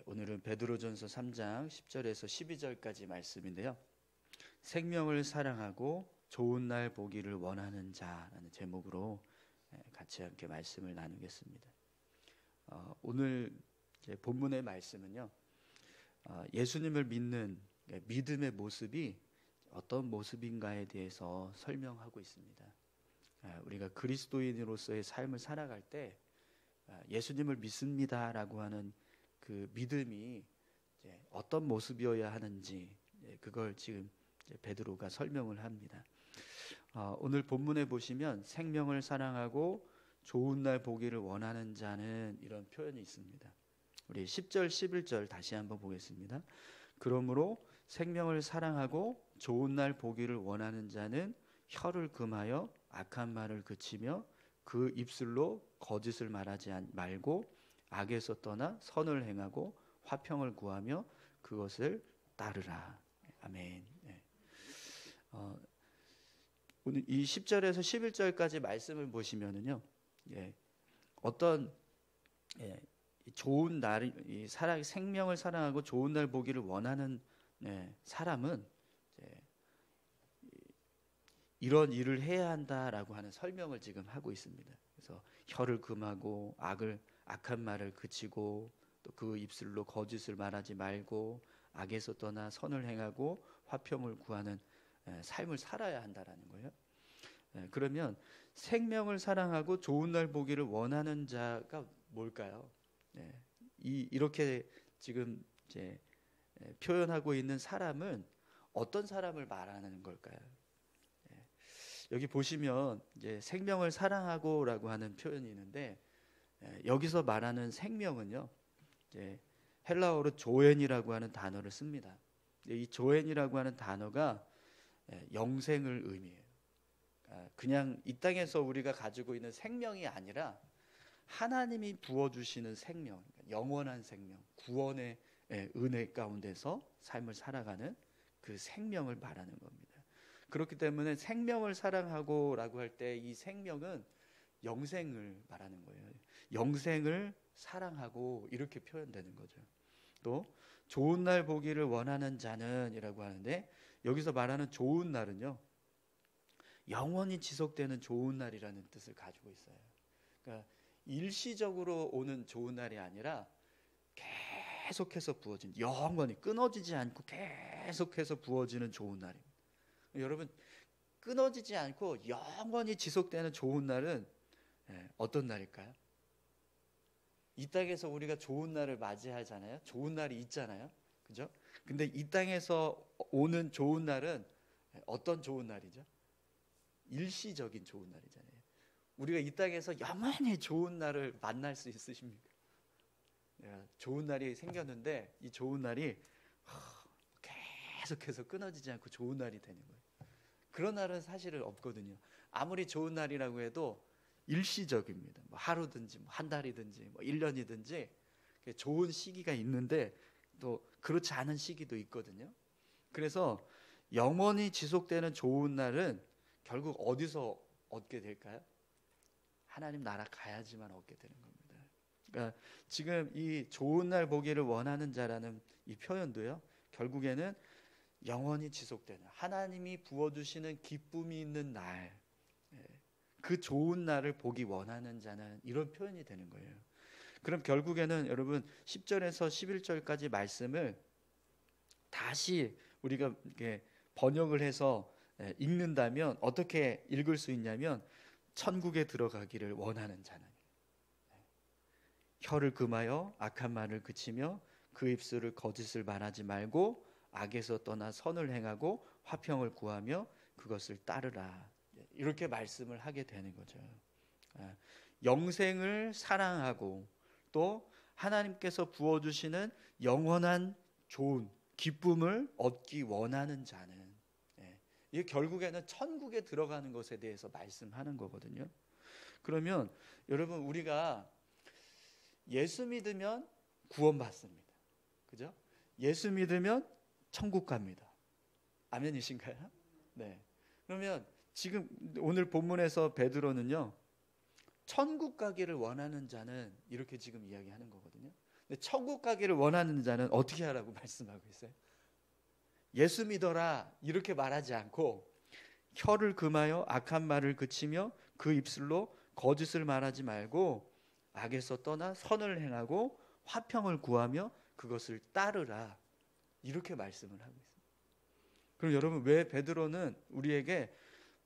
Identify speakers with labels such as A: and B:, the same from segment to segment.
A: 오늘은 베드로전서 3장 10절에서 12절까지 말씀인데요. 생명을 사랑하고 좋은 날 보기를 원하는 자라는 제목으로 같이 함께 말씀을 나누겠습니다. 오늘 본문의 말씀은요, 예수님을 믿는 믿음의 모습이 어떤 모습인가에 대해서 설명하고 있습니다. 우리가 그리스도인으로서의 삶을 살아갈 때 예수님을 믿습니다라고 하는 그 믿음이 어떤 모습이어야 하는지 그걸 지금 베드로가 설명을 합니다. 오늘 본문에 보시면 생명을 사랑하고 좋은 날 보기를 원하는 자는 이런 표현이 있습니다. 우리 10절 11절 다시 한번 보겠습니다. 그러므로 생명을 사랑하고 좋은 날 보기를 원하는 자는 혀를 금하여 악한 말을 그치며 그 입술로 거짓을 말하지 말고 악에서 떠나 선을 행하고 화평을 구하며 그것을 따르라. 아멘. 오늘 이 10절에서 11절까지 말씀을 보시면은요, 어떤 좋은 날, 생명을 사랑하고 좋은 날 보기를 원하는 사람은 이런 일을 해야 한다라고 하는 설명을 지금 하고 있습니다. 그래서 혀를 금하고 악한 말을 그치고 또 그 입술로 거짓을 말하지 말고 악에서 떠나 선을 행하고 화평을 구하는 삶을 살아야 한다라는 거예요. 그러면 생명을 사랑하고 좋은 날 보기를 원하는 자가 뭘까요? 이렇게 지금 이제 표현하고 있는 사람은 어떤 사람을 말하는 걸까요? 여기 보시면 이제 생명을 사랑하고라고 하는 표현이 있는데 여기서 말하는 생명은요, 이제 헬라어로 조엔이라고 하는 단어를 씁니다. 이 조엔이라고 하는 단어가 영생을 의미해요. 그냥 이 땅에서 우리가 가지고 있는 생명이 아니라 하나님이 부어주시는 생명, 영원한 생명, 구원의 은혜 가운데서 삶을 살아가는 그 생명을 말하는 겁니다. 그렇기 때문에 생명을 사랑하고라고 할 때 이 생명은 영생을 말하는 거예요. 영생을 사랑하고 이렇게 표현되는 거죠. 또 좋은 날 보기를 원하는 자는 이라고 하는데 여기서 말하는 좋은 날은요, 영원히 지속되는 좋은 날이라는 뜻을 가지고 있어요. 그러니까 일시적으로 오는 좋은 날이 아니라 계속해서 부어진, 영원히 끊어지지 않고 계속해서 부어지는 좋은 날입니다. 여러분, 끊어지지 않고 영원히 지속되는 좋은 날은 어떤 날일까요? 이 땅에서 우리가 좋은 날을 맞이하잖아요. 좋은 날이 있잖아요. 그죠? 근데 이 땅에서 오는 좋은 날은 어떤 좋은 날이죠? 일시적인 좋은 날이잖아요. 우리가 이 땅에서 영원히 좋은 날을 만날 수 있으십니까? 좋은 날이 생겼는데 이 좋은 날이 계속해서 끊어지지 않고 좋은 날이 되는 거예요. 그런 날은 사실은 없거든요. 아무리 좋은 날이라고 해도 일시적입니다. 뭐 하루든지 뭐 한 달이든지 뭐 1년이든지 좋은 시기가 있는데 또 그렇지 않은 시기도 있거든요. 그래서 영원히 지속되는 좋은 날은 결국 어디서 얻게 될까요? 하나님 나라 가야지만 얻게 되는 겁니다. 그러니까 지금 이 좋은 날 보기를 원하는 자라는 이 표현도요, 결국에는 영원히 지속되는 하나님이 부어주시는 기쁨이 있는 날, 그 좋은 날을 보기 원하는 자는 이런 표현이 되는 거예요. 그럼 결국에는 여러분 10절에서 11절까지 말씀을 다시 우리가 이렇게 번역을 해서 읽는다면 어떻게 읽을 수 있냐면 천국에 들어가기를 원하는 자는 혀를 금하여 악한 말을 그치며 그 입술을 거짓을 말하지 말고 악에서 떠나 선을 행하고 화평을 구하며 그것을 따르라. 이렇게 말씀을 하게 되는 거죠. 영생을 사랑하고 또 하나님께서 부어주시는 영원한 좋은 기쁨을 얻기 원하는 자는, 이게 결국에는 천국에 들어가는 것에 대해서 말씀하는 거거든요. 그러면 여러분, 우리가 예수 믿으면 구원받습니다. 그죠? 예수 믿으면 천국 갑니다. 아멘이신가요? 네. 그러면 지금 오늘 본문에서 베드로는요, 천국 가기를 원하는 자는 이렇게 지금 이야기하는 거거든요. 근데 천국 가기를 원하는 자는 어떻게 하라고 말씀하고 있어요? 예수 믿어라 이렇게 말하지 않고 혀를 금하여 악한 말을 그치며 그 입술로 거짓을 말하지 말고 악에서 떠나 선을 행하고 화평을 구하며 그것을 따르라 이렇게 말씀을 하고 있습니다. 그럼 여러분 왜 베드로는 우리에게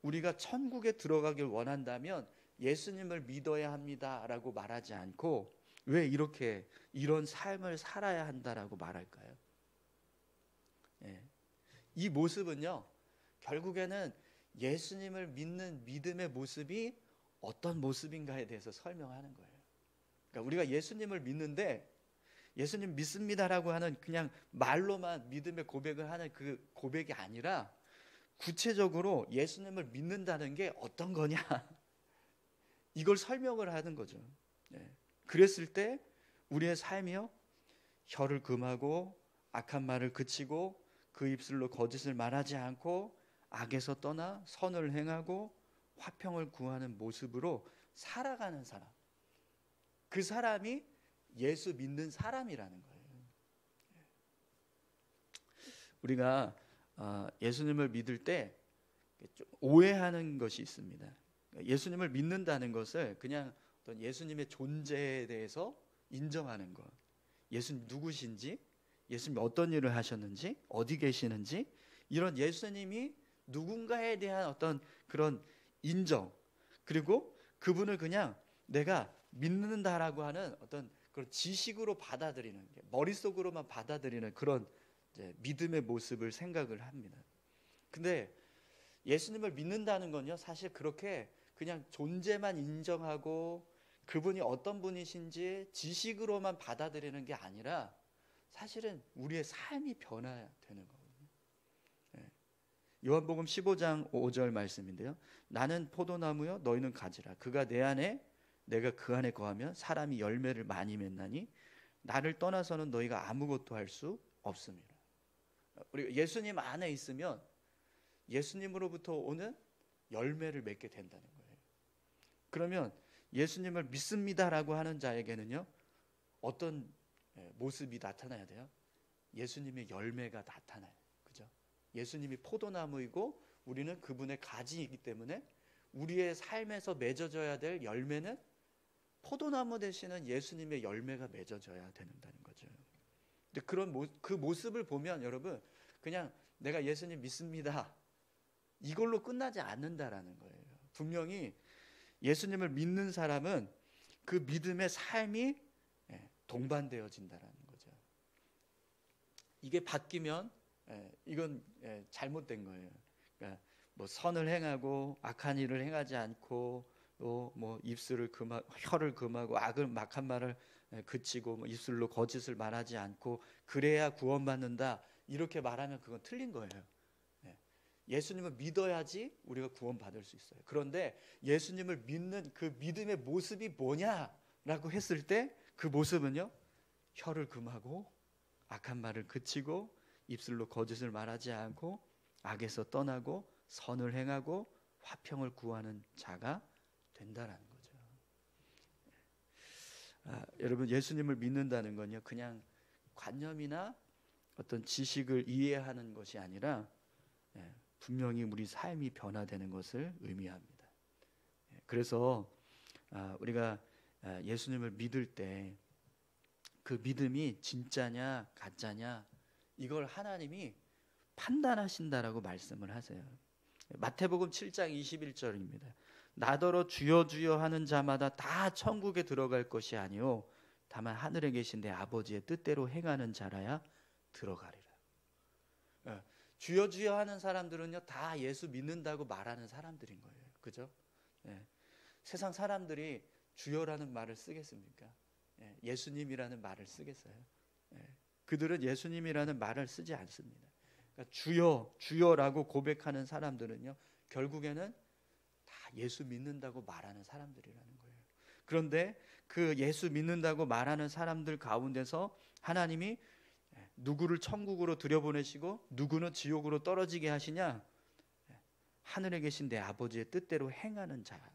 A: 우리가 천국에 들어가길 원한다면 예수님을 믿어야 합니다라고 말하지 않고 왜 이렇게 이런 삶을 살아야 한다라고 말할까요? 예. 이 모습은요 결국에는 예수님을 믿는 믿음의 모습이 어떤 모습인가에 대해서 설명하는 거예요. 그러니까 우리가 예수님을 믿는데 예수님 믿습니다라고 하는 그냥 말로만 믿음의 고백을 하는 그 고백이 아니라 구체적으로 예수님을 믿는다는 게 어떤 거냐 이걸 설명을 하는 거죠. 네. 그랬을 때 우리의 삶이요 혀를 금하고 악한 말을 그치고 그 입술로 거짓을 말하지 않고 악에서 떠나 선을 행하고 화평을 구하는 모습으로 살아가는 사람, 그 사람이 예수 믿는 사람이라는 거예요. 우리가 예수님을 믿을 때 오해하는 것이 있습니다. 예수님을 믿는다는 것을 그냥 어떤 예수님의 존재에 대해서 인정하는 것, 예수님 누구신지, 예수님 어떤 일을 하셨는지, 어디 계시는지 이런 예수님이 누군가에 대한 어떤 그런 인정, 그리고 그분을 그냥 내가 믿는다라고 하는 어떤 그런 지식으로 받아들이는 게 머릿속으로만 받아들이는 그런 이제 믿음의 모습을 생각을 합니다. 근데 예수님을 믿는다는 건요 사실 그렇게 그냥 존재만 인정하고 그분이 어떤 분이신지 지식으로만 받아들이는 게 아니라 사실은 우리의 삶이 변화되는 거거든요. 요한복음 15장 5절 말씀인데요. 나는 포도나무요 너희는 가지라. 그가 내 안에 내가 그 안에 거하면 사람이 열매를 많이 맺나니 나를 떠나서는 너희가 아무것도 할 수 없습니다. 우리 예수님 안에 있으면 예수님으로부터 오는 열매를 맺게 된다는 거예요. 그러면 예수님을 믿습니다라고 하는 자에게는요 어떤 모습이 나타나야 돼요? 예수님의 열매가 나타나요. 그죠? 예수님이 포도나무이고 우리는 그분의 가지이기 때문에 우리의 삶에서 맺어져야 될 열매는 포도나무 되시는 예수님의 열매가 맺어져야 된다는 거죠. 근데 그 모습을 보면 여러분 그냥 내가 예수님 믿습니다 이걸로 끝나지 않는다라는 거예요. 분명히 예수님을 믿는 사람은 그 믿음의 삶이 동반되어진다라는 거죠. 이게 바뀌면 이건 잘못된 거예요. 그러니까 뭐 선을 행하고 악한 일을 행하지 않고 또 뭐 혀를 금하고 악한 말을 그치고 뭐 입술로 거짓을 말하지 않고 그래야 구원받는다 이렇게 말하면 그건 틀린 거예요. 예수님을 믿어야지 우리가 구원받을 수 있어요. 그런데 예수님을 믿는 그 믿음의 모습이 뭐냐라고 했을 때 그 모습은요 혀를 금하고 악한 말을 그치고 입술로 거짓을 말하지 않고 악에서 떠나고 선을 행하고 화평을 구하는 자가 된다라는 거죠. 여러분 예수님을 믿는다는 건요 그냥 관념이나 어떤 지식을 이해하는 것이 아니라 분명히 우리 삶이 변화되는 것을 의미합니다. 그래서 우리가 예수님을 믿을 때 그 믿음이 진짜냐 가짜냐 이걸 하나님이 판단하신다라고 말씀을 하세요. 마태복음 7장 21절입니다. 나더러 주여 주여 하는 자마다 다 천국에 들어갈 것이 아니요 다만 하늘에 계신 내 아버지의 뜻대로 행하는 자라야 들어가리라. 주여 주여 하는 사람들은요 다 예수 믿는다고 말하는 사람들인 거예요. 그죠? 세상 사람들이 주여라는 말을 쓰겠습니까? 예수님이라는 말을 쓰겠어요? 그들은 예수님이라는 말을 쓰지 않습니다. 그러니까 주여 주여라고 고백하는 사람들은요 결국에는 다 예수 믿는다고 말하는 사람들이라는 거예요. 그런데 그 예수 믿는다고 말하는 사람들 가운데서 하나님이 누구를 천국으로 들여보내시고 누구는 지옥으로 떨어지게 하시냐? 하늘에 계신 내 아버지의 뜻대로 행하는 자.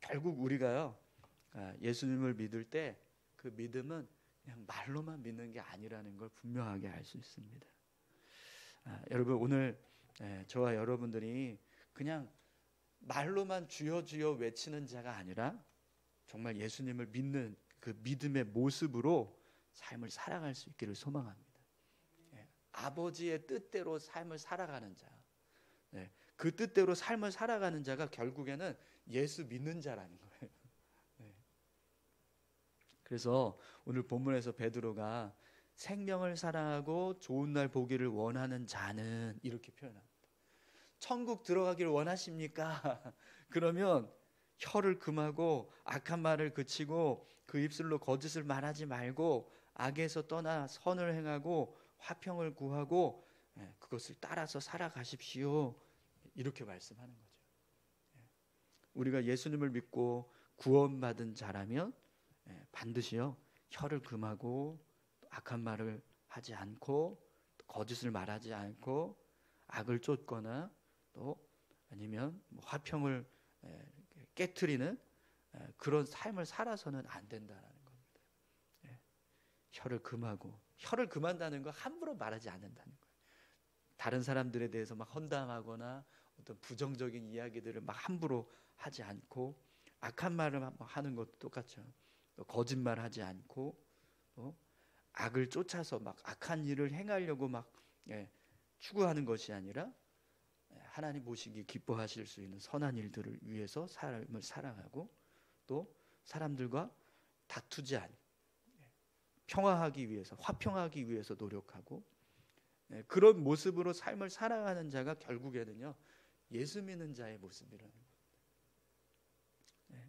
A: 결국 우리가요 예수님을 믿을 때 그 믿음은 그냥 말로만 믿는 게 아니라는 걸 분명하게 알 수 있습니다. 여러분 오늘 저와 여러분들이 그냥 말로만 주여 주여 외치는 자가 아니라 정말 예수님을 믿는 그 믿음의 모습으로 삶을 살아갈 수 있기를 소망합니다. 아버지의 뜻대로 삶을 살아가는 자, 그 뜻대로 삶을 살아가는 자가 결국에는 예수 믿는 자라는 거예요. 그래서 오늘 본문에서 베드로가 생명을 사랑하고 좋은 날 보기를 원하는 자는 이렇게 표현합니다. 천국 들어가기를 원하십니까? 그러면 혀를 금하고 악한 말을 그치고 그 입술로 거짓을 말하지 말고 악에서 떠나 선을 행하고 화평을 구하고 그것을 따라서 살아가십시오. 이렇게 말씀하는 거죠. 우리가 예수님을 믿고 구원받은 자라면 반드시요 혀를 금하고 악한 말을 하지 않고 거짓을 말하지 않고 악을 쫓거나 또 아니면 화평을 깨트리는 그런 삶을 살아서는 안 된다라는 겁니다. 혀를 금하고 혀를 금한다는 건 함부로 말하지 않는다는 거예요. 다른 사람들에 대해서 막 헌담하거나 어떤 부정적인 이야기들을 막 함부로 하지 않고 악한 말을 하는 것도 똑같죠. 또 거짓말하지 않고 또 악을 쫓아서 막 악한 일을 행하려고 막 추구하는 것이 아니라 하나님 보시기 기뻐하실 수 있는 선한 일들을 위해서 삶을 살아가고 또 사람들과 다투지 않고 평화하기 위해서 화평하기 위해서 노력하고 그런 모습으로 삶을 살아가는 자가 결국에는요 예수 믿는 자의 모습이라는 겁니다.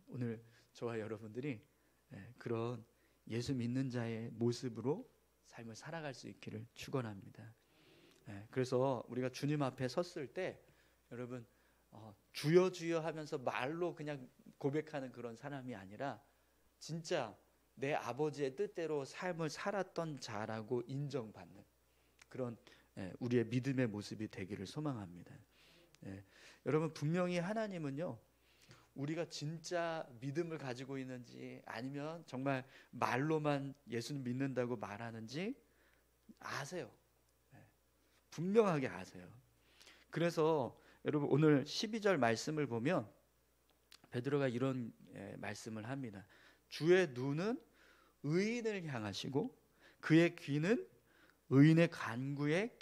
A: 오늘 저와 여러분들이 그런 예수 믿는 자의 모습으로 삶을 살아갈 수 있기를 축원합니다. 그래서 우리가 주님 앞에 섰을 때 여러분 주여 주여 하면서 말로 그냥 고백하는 그런 사람이 아니라 진짜 내 아버지의 뜻대로 삶을 살았던 자라고 인정받는 그런 우리의 믿음의 모습이 되기를 소망합니다. 여러분 분명히 하나님은요 우리가 진짜 믿음을 가지고 있는지 아니면 정말 말로만 예수를 믿는다고 말하는지 아세요. 분명하게 아세요. 그래서 여러분 오늘 12절 말씀을 보면 베드로가 이런 말씀을 합니다. 주의 눈은 의인을 향하시고 그의 귀는 의인의 간구에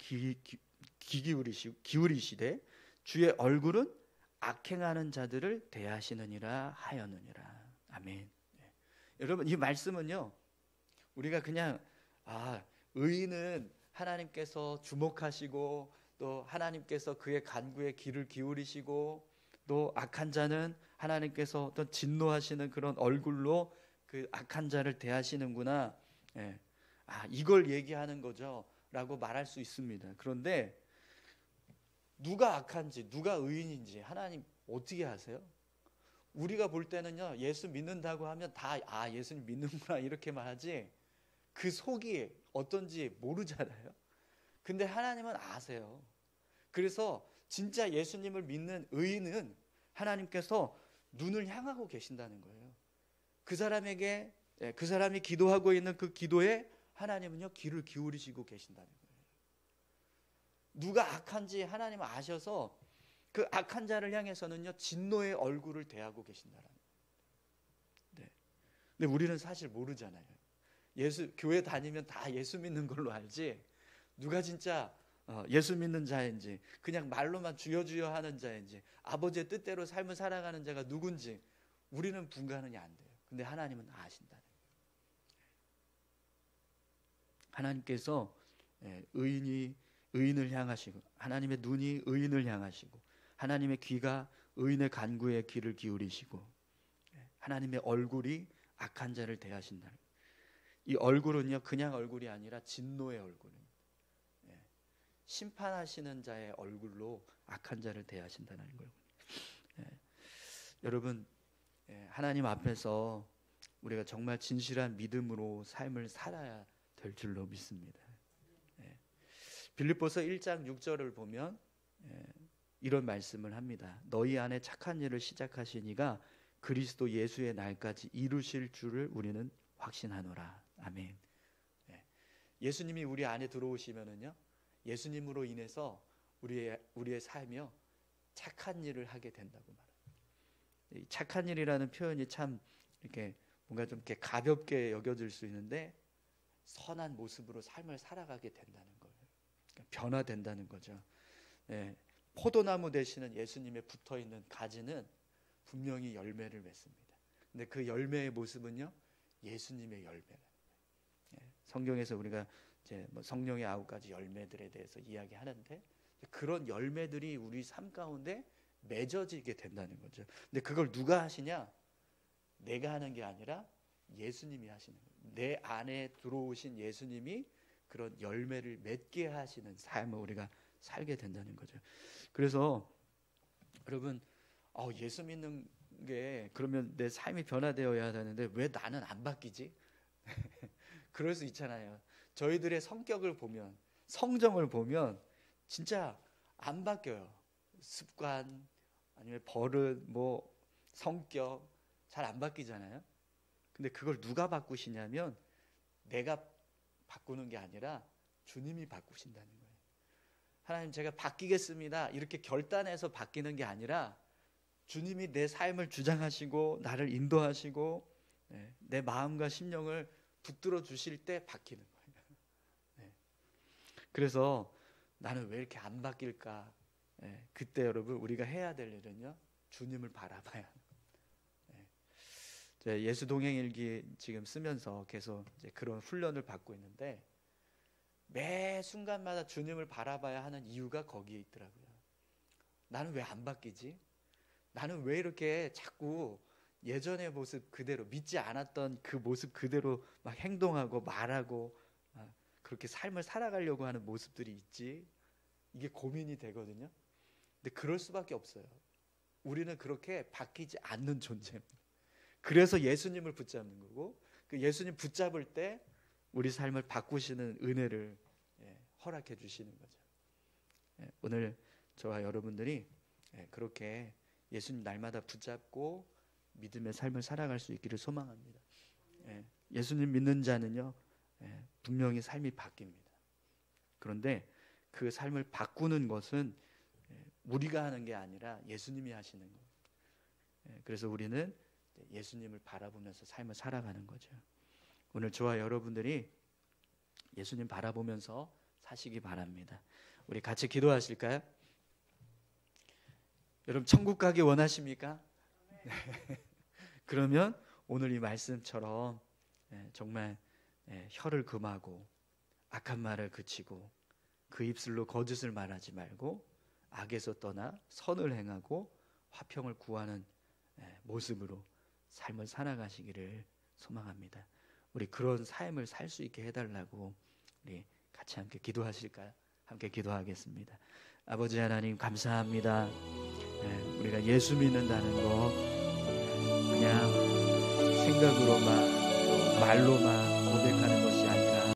A: 기울이시되 주의 얼굴은 악행하는 자들을 대하시느니라 하였느니라. 아멘. 여러분 이 말씀은요 우리가 그냥 의인은 하나님께서 주목하시고 또 하나님께서 그의 간구에 귀를 기울이시고 또 악한 자는 하나님께서 어떤 진노하시는 그런 얼굴로 그 악한 자를 대하시는구나. 이걸 얘기하는 거죠 라고 말할 수 있습니다. 그런데 누가 악한지 누가 의인인지 하나님 어떻게 아세요? 우리가 볼 때는요 예수 믿는다고 하면 다 예수님 믿는구나 이렇게 말하지 그 속이 어떤지 모르잖아요. 근데 하나님은 아세요. 그래서 진짜 예수님을 믿는 의인은 하나님께서 눈을 향하고 계신다는 거예요. 그 사람에게 그 사람이 기도하고 있는 그 기도에 하나님은요 귀를 기울이시고 계신다는 거예요. 누가 악한지 하나님은 아셔서 그 악한 자를 향해서는요 진노의 얼굴을 대하고 계신다라는 거예요. 근데 우리는 사실 모르잖아요. 교회 다니면 다 예수 믿는 걸로 알지 누가 진짜 예수 믿는 자인지 그냥 말로만 주여 주여 하는 자인지 아버지의 뜻대로 삶을 살아가는 자가 누군지 우리는 분간이 안 돼요. 근데 하나님은 아신다는 거예요. 하나님께서 의인을 향하시고 하나님의 눈이 의인을 향하시고 하나님의 귀가 의인의 간구에 귀를 기울이시고 하나님의 얼굴이 악한 자를 대하신다. 이 얼굴은요 그냥 얼굴이 아니라 진노의 얼굴입니다. 심판하시는 자의 얼굴로 악한 자를 대하신다는 거예요. 여러분 하나님 앞에서 우리가 정말 진실한 믿음으로 삶을 살아야 될 줄로 믿습니다. 빌립보서 1장 6절을 보면 이런 말씀을 합니다. 너희 안에 착한 일을 시작하신 이가 그리스도 예수의 날까지 이루실 줄을 우리는 확신하노라. 아멘. 예수님이 우리 안에 들어오시면은요, 예수님으로 인해서 우리의 삶이요 착한 일을 하게 된다고 말합니다. 착한 일이라는 표현이 참 이렇게 뭔가 좀 이렇게 가볍게 여겨질 수 있는데 선한 모습으로 삶을 살아가게 된다는 거예요. 그러니까 변화된다는 거죠. 포도나무 되시는 예수님의 붙어 있는 가지는 분명히 열매를 맺습니다. 근데 그 열매의 모습은요, 예수님의 열매라. 성경에서 우리가 이제 뭐 성령의 9가지 열매들에 대해서 이야기하는데 그런 열매들이 우리 삶 가운데 맺어지게 된다는 거죠. 근데 그걸 누가 하시냐? 내가 하는 게 아니라 예수님이 하시는 거예요. 내 안에 들어오신 예수님이 그런 열매를 맺게 하시는 삶을 우리가 살게 된다는 거죠. 그래서 여러분, 예수 믿는 게 그러면 내 삶이 변화되어야 하는데 왜 나는 안 바뀌지? 그럴 수 있잖아요. 저희들의 성격을 보면, 성정을 보면 진짜 안 바뀌어요. 습관 아니면 버릇, 뭐 성격 잘 안 바뀌잖아요. 근데 그걸 누가 바꾸시냐면 내가 바꾸는 게 아니라 주님이 바꾸신다는 거예요. 하나님, 제가 바뀌겠습니다 이렇게 결단해서 바뀌는 게 아니라 주님이 내 삶을 주장하시고 나를 인도하시고 내 마음과 심령을 붙들어 주실 때 바뀌는 거예요. 그래서 나는 왜 이렇게 안 바뀔까? 그때 여러분 우리가 해야 될 일은요, 주님을 바라봐야 하는 거예요. 예수 동행일기 지금 쓰면서 계속 이제 그런 훈련을 받고 있는데 매 순간마다 주님을 바라봐야 하는 이유가 거기에 있더라고요. 나는 왜 안 바뀌지? 나는 왜 이렇게 자꾸 예전의 모습 그대로, 믿지 않았던 그 모습 그대로 막 행동하고 말하고 그렇게 삶을 살아가려고 하는 모습들이 있지? 이게 고민이 되거든요. 근데 그럴 수밖에 없어요. 우리는 그렇게 바뀌지 않는 존재입니다. 그래서 예수님을 붙잡는 거고, 그 예수님 붙잡을 때 우리 삶을 바꾸시는 은혜를 허락해 주시는 거죠. 오늘 저와 여러분들이 그렇게 예수님 날마다 붙잡고 믿음의 삶을 살아갈 수 있기를 소망합니다. 예수님 믿는 자는요, 분명히 삶이 바뀝니다. 그런데 그 삶을 바꾸는 것은 우리가 하는 게 아니라 예수님이 하시는 거예요. 그래서 우리는 예수님을 바라보면서 삶을 살아가는 거죠. 오늘 저와 여러분들이 예수님 바라보면서 사시기 바랍니다. 우리 같이 기도하실까요? 여러분, 천국 가기 원하십니까? 그러면 오늘 이 말씀처럼 정말 혀를 금하고 악한 말을 그치고 그 입술로 거짓을 말하지 말고 악에서 떠나 선을 행하고 화평을 구하는 모습으로 삶을 살아가시기를 소망합니다. 우리 그런 삶을 살 수 있게 해달라고 우리 같이 함께 기도하실까요? 함께 기도하겠습니다. 아버지 하나님, 감사합니다. 우리가 예수 믿는다는 거 그냥 생각으로만 말로만 고백하는 것이 아니라